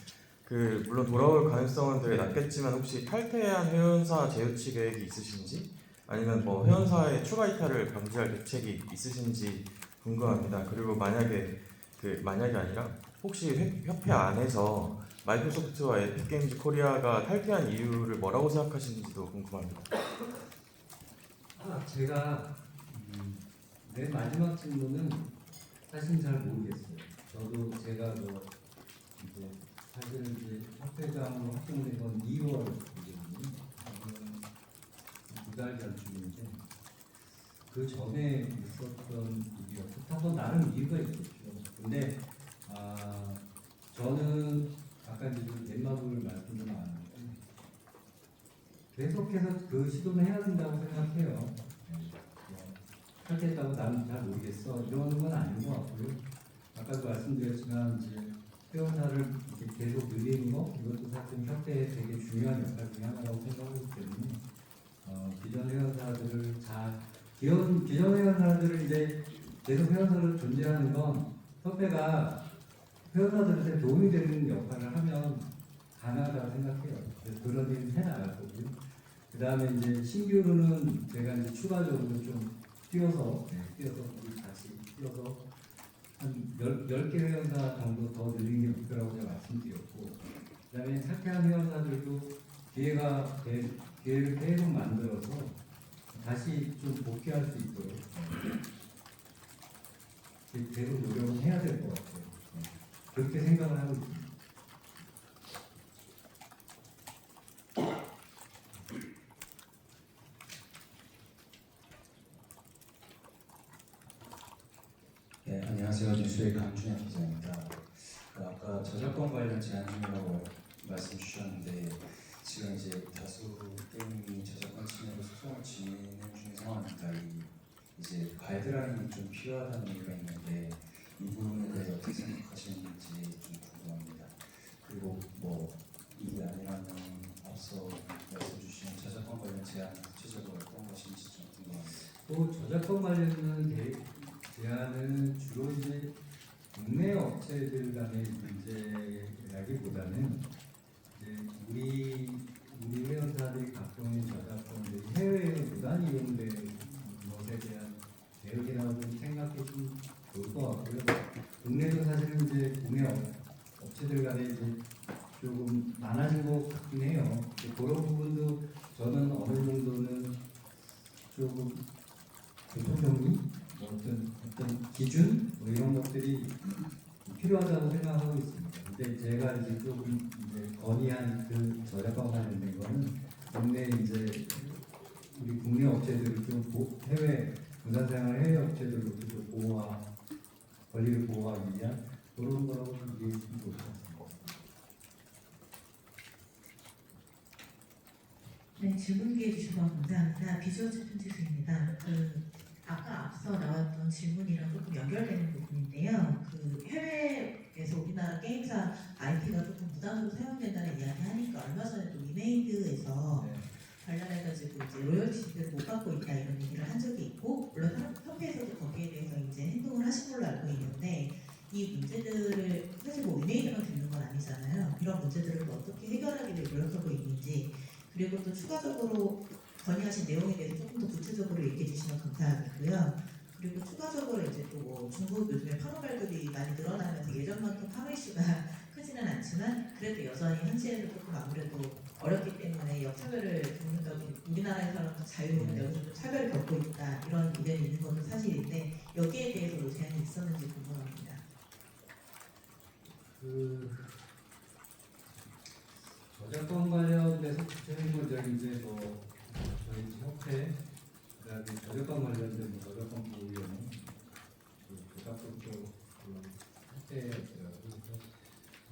물론 돌아올 가능성은 되게 낮겠지만 혹시 탈퇴한 회원사 재유치 계획이 있으신지 아니면 뭐 회원사의 추가 이탈을 방지할 대책이 있으신지 궁금합니다. 그리고 만약에 아니라 혹시 협회 안에서 마이크로소프트와 에픽게임즈 코리아가 탈퇴한 이유를 뭐라고 생각하시는지도 궁금합니다. 제가 맨 마지막 질문은 사실 잘 모르겠어요. 저도 제가 이제 사실은 이제 협회장으로 확정된 건 2월이거든요. 2달 전쯤인데 그 전에 있었던 일이었고 나름 이유가 있겠죠. 근데 저는 아까 이제 넷마블 말씀도 나왔는데 계속해서 그 시도는 해야 된다고 생각해요. 탈퇴했다고 나는 잘 모르겠어 이러는 건 아닌 것 같고요. 아까도 말씀드렸지만 이제 회원사를 이렇게 계속 늘리는 거 이것도 사실 협회에 되게 중요한 역할 중에 하나라고 생각하기 때문에 기존 회원사들을 기존 회원사들을 이제 계속 회원사로 존재하는 건 협회가 회원사들한테 도움이 되는 역할을 하면 가능하다고 생각해요. 그래서 그런 일은 해나갈 거고요. 그 다음에 이제 신규로는 제가 이제 추가적으로 좀 뛰어서 우리 같이 뛰어서 한 10개 회원사 정도 더 늘리는 게 목표라고 제가 말씀드렸고, 그 다음에 탈퇴한 회원사들도 기회를 계속 만들어서 다시 좀 복귀할 수 있도록 계속 노력을 해야 될 것 같아요. 그렇게 생각을 하고 있습니다. 네, 안녕하세요. 뉴스의 강준현 기자입니다. 아까 저작권 관련 제한 중이라고 말씀 주셨는데 지금 이제 다수 게임이 저작권 침해로 소송을 진행 중인 상황입니다. 이제 가이드라인이 좀 필요하다는 얘기가 있는데 이 부분에 대해서 어떻게 생각하시는지 좀 궁금합니다. 그리고 뭐 이게 아니라면 앞서 말씀 주신 저작권 관련 제한 구체적으로 어떤 것인지 좀 궁금합니다. 또 저작권 관련된 제한은 주로 이제 국내 업체들 간의 문제라기보다는 이제 우리 회원사들이 갖고 있는 저작권들이 해외에서 무단히 이용되는 것에 대한 대응이라고 생각해주면 좋을 것 같고요. 국내도 사실은 이제 국내 업체들 간에 이제 조금 많아진 것 같긴 해요. 그런 부분도 저는 어느 정도는 조금 교통정리, 어떤 기준 이런 것들이 필요하다고 생각하고 있습니다. 근데 제가 이제 조금 이제 건의한 그 저작권 관련된 거는 국내 이제 우리 국내 업체들을 좀 해외 문화생활 해외 업체들로부터 좀 권리를 보호하기 위한 그런 거라고 이해했으면 좋을 것 같습니다. 네, 질문 기회 주셔서 감사합니다. 비주어즈 콘텐츠입니다. 아까 앞서 나왔던 질문이랑 조금 연결되는 부분인데요. 해외에서 우리나라 게임사 IP가 조금 부담으로 사용된다는 이야기 하니까 얼마 전에 또 리메이드에서 관련해가지고 이제 로열티를 못 받고 있다 이런 얘기를 한 적이 있고, 물론 협회에서도 거기에 대해서 이제 행동을 하신 걸로 알고 있는데, 이 문제들을 사실 뭐 리메이드만 듣는 건 아니잖아요. 이런 문제들을 어떻게 해결하기 위해 노력하고 있는지, 그리고 또 추가적으로 건의하신 내용에 대해서 조금 더 구체적으로 얘기해 주시면 감사하겠고요. 그리고 추가적으로 이제 또 뭐 중국 요즘에 판호 발급이 많이 늘어나면서 예전만큼 판호 이슈가 크지는 않지만 그래도 여전히 현지에서 조금 아무래도 어렵기 때문에 역차별을 겪는다, 우리나라에서는 자유로운데 여기서 차별을 겪고 있다 이런 의견이 있는 것도 사실인데 여기에 대해서도 제한이 있었는지 궁금합니다. 저작권 관련돼서 구체적인 이제 뭐 저희 협회, 그다음에 저작권 관련된 뭐 저작권 보호위원회, 저작권 쪽 협회였어요. 그래서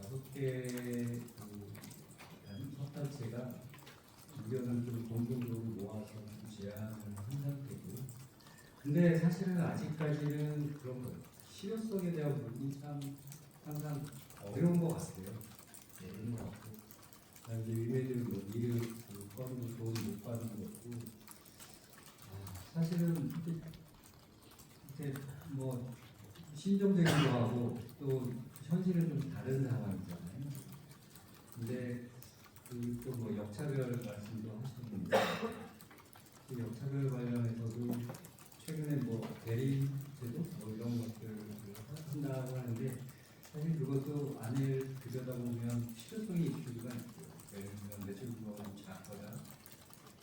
5개 협단체가 의견을 좀 공동적으로 모아서 좀 제안을 한 상태고, 근데 사실은 아직까지는 그런 거 실효성에 대한 부분이 참 항상 어려운 것 같아요. 어려운 것 같고. 이제 위메이드 뭐 일을 건도 돈 못 받는 것도 사실은 이렇게 뭐 신종적이기도 하고 또 현실은 좀 다른 상황이잖아요. 근데 또 뭐 역차별 말씀도 하시는데 그 역차별 관련해서도 최근에 뭐 대리제도 뭐 이런 것들을 한다고 하는데 사실 그것도 안을 들여다보면 실효성이 이슈가 있고요. 예를 들면 매출 규모가 좀 작거나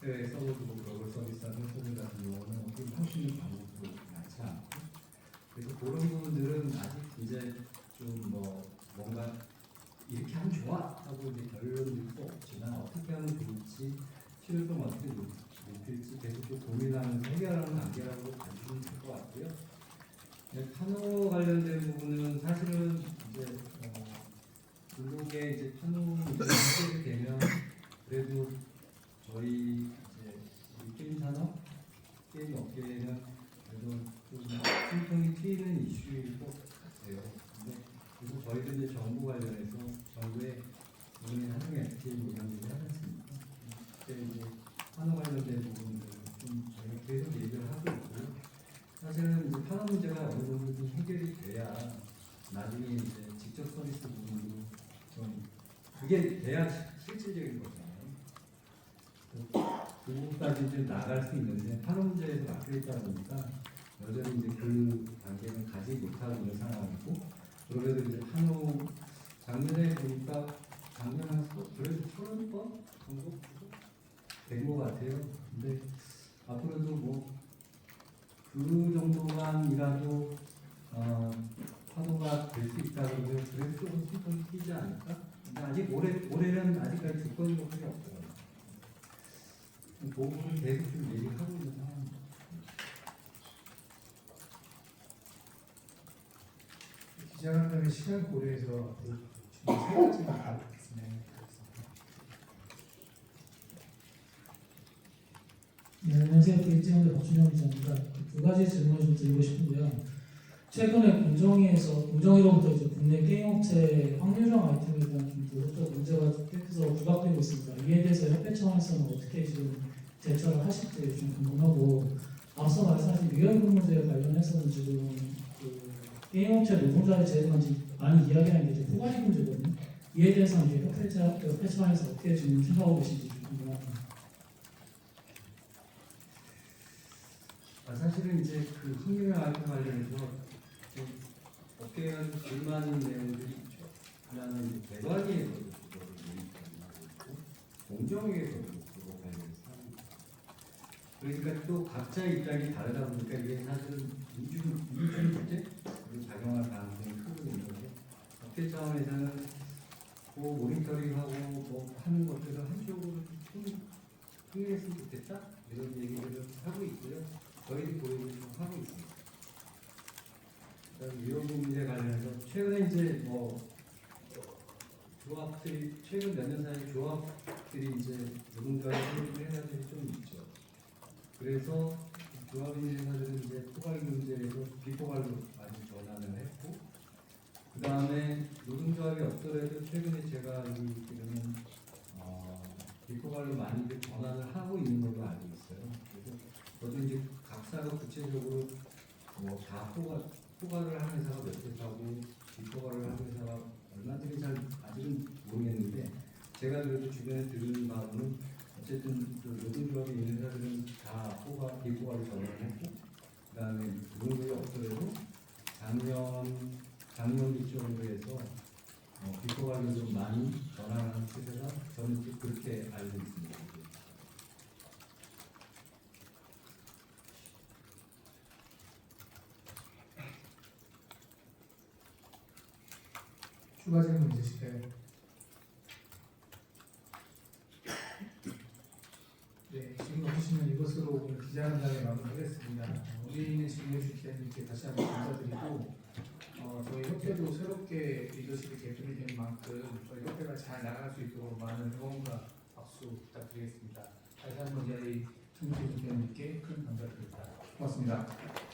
해외 서버도 글로벌 서비스하는 회사들 같은 경우는 어떻게 할 수 있는 방법도 많지 않고, 그래서 그런 부분들은 아직 이제 좀 뭐 뭔가 이렇게 하면 좋아 하고 이제 결론도 없지만 어떻게 하면 좋을지 실효성 어떻게 높일지 계속 좀 고민하면서 해결하는 단계라고 봐주시면 될 것 같고요. 판호 관련된 부분은 사실은 이제 블록에 이제 판호 문제가 되면 그래도 저희 이제 우리 게임 산업, 게임 업계에는 그래도 좀 숨통이 트이는 이슈일 것 같아요. 근데 그래서 저희도 이제 정부 관련해서 정부에 국민 한국 FTA 모양들을 하지 않습니까? 그때 이제 판호 관련된 부분들을 좀 저희가 계속 얘기를 하고 있고, 사실은 이제 판호 문제가 어느 정도 좀 해결이 돼야 나중에 이제 직접 서비스 부분도 좀 그게 돼야 실질적인 거잖아요. 그 부분까지 이제 나갈 수 있는데 판호 문제에서 막혀 있다 보니까 여전히 이제 그 단계는 가지 못하고 있는 상황이고, 그러면서 이제 판호 작년에 보니까 작년 한 그래도 30번 정도 된 것 같아요. 근데 앞으로도 뭐 그 정도만이라도 파도가 될 수 있다 그러면 그래도 조금 숨통이 뛰지 않을까? 근데 아직 올해는 아직까지 주권이 필요 없어요. 그 부분을 계속 좀 얘기하고 있는 상황입니다. 기자간담회 시간 고려해서 지금 세 가지만 가겠습니다. 네, 안녕하세요. BT원의 박준영 기자입니다. 두 가지 질문을 좀 드리고 싶은데요. 최근에 공정위로부터 이제 국내 게임 업체 확률형 아이템에 대한 좀 도덕적 문제가 계속해서 부각되고 있습니다. 이에 대해서 협회 차원에서는 어떻게 지금 대처를 하실지 좀 궁금하고, 앞서 말씀하신 위험근무제 관련해서는 지금 그 게임 업체 노동자의 제도가 많이 이야기하는 게 이제 포괄이 문제거든요. 이에 대해서는 이제 협회 차원에서 어떻게 지금 생각하고 계신지 좀 궁금합니다. 사실은 이제 그 확률형 아이템 관련해서 좀 업계가 좀 불만인 내용들이 있죠. 하나는 대관위에서도 그거를 얘기하고 있고, 공정위에서도 그거 관련해서 하고 있고. 그러니까 또 각자의 입장이 다르다 보니까 이게 사실은 이중문제로 작용할 가능성이 크거든요. 업계 차원에서는 그 모니터링하고 뭐 하는 것들을 한쪽으로 좀 흥행했으면 좋겠다 이런 얘기를 하고 있고요. 저희도 보여주고 하고 있습니다. 위험부 문제 관련해서 최근에 이제 뭐 조합들이 최근 몇 년 사이 조합들이 이제 노동자의 회사들이 좀 있죠. 그래서 조합인 회사들은 이제 포괄 문제에서 비포괄로 많이 전환을 했고, 그 다음에 노동조합이 없더라도 최근에 제가 알고 있기로는 비포괄로 많이들 전환을 하고 있는 걸로 알고 있어요. 그래서 저도 이제 각사가 구체적으로 뭐 다 포괄을 하는 회사가 몇 회사고 비포괄을 하는 회사가 얼마든지 잘 아직은 모르겠는데, 제가 그래도 주변에 들은 바로는 어쨌든 그 노동조합이 있는 회사들은 다 비포괄로 전환을 했고, 그 다음에 노동조합이 없더라도 작년 기점으로 해서 비포괄로 좀 많이 전환하는 추세가 저는 그렇게 알고 있습니다. 추가 질문 있으실까요? 네, 지금 없으시면 이것으로 오늘 기자간담회 마무리하겠습니다. 우리 있는 질문해주신 기자님께 다시 한번 감사드리고, 저희 협회도 새롭게 리더십이 개편이 된 만큼 저희 협회가 잘 나갈 수 있도록 많은 응원과 박수 부탁드리겠습니다. 다시 한번 저희 청취자 여러분께 큰 감사드립니다. 고맙습니다.